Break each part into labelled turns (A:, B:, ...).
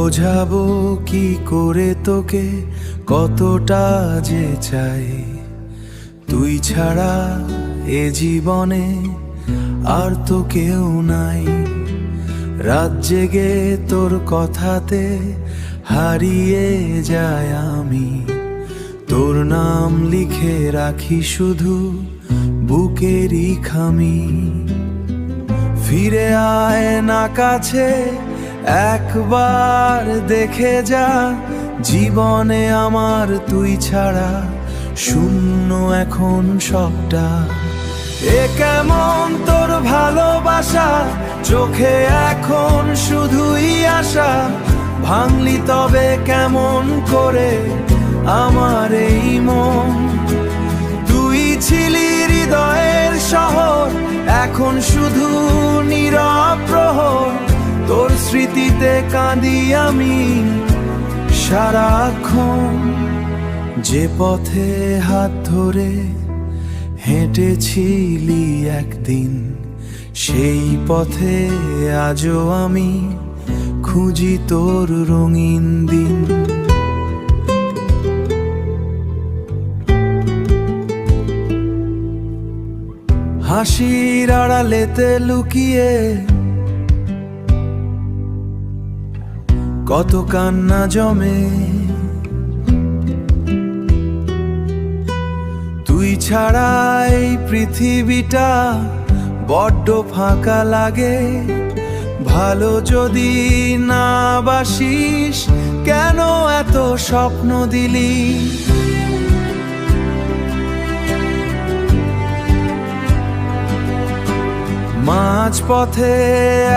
A: বোঝাবো কি করে তোকে কতটা যে চাই। তুই ছাড়া এ জীবনে আর তো কেউ নাই। রাত জেগে তোর কথাতে হারিয়ে যায় আমি। তোর নাম লিখে রাখি শুধু বুকেরই খামি। ফিরে আয় না কাছে একবার দেখে যা, জীবনে আমার তুই ছাড়া শূন্য এখন সবটা। এ কেমন তোর ভালোবাসা, চোখে এখন শুধুই আশা। ভাঙলি তবে কেমন করে আমার এই মন। তুই ছিলি হৃদয়ের শহর, এখন শুধু নীরব প্রহর। তোর স্মৃতিতে কাঁদি আমি সারাক্ষণ। যে পথে হাত ধরে হেঁটেছিলি একদিন, সেই পথে আজও আমি খুঁজি তোর রঙিন দিন। হাসির আড়ালেতে লুকিয়ে কত কান্না জমে। তুই ছাড়া এই পৃথিবীটা বড্ড ফাঁকা লাগে। ভালো যদি না বাসিস কেন এত স্বপ্ন দিলি। মাঝ পথে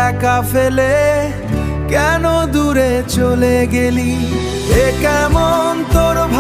A: একা ফেলে কেন দূরে চলে গেলি। এ কেমন তোর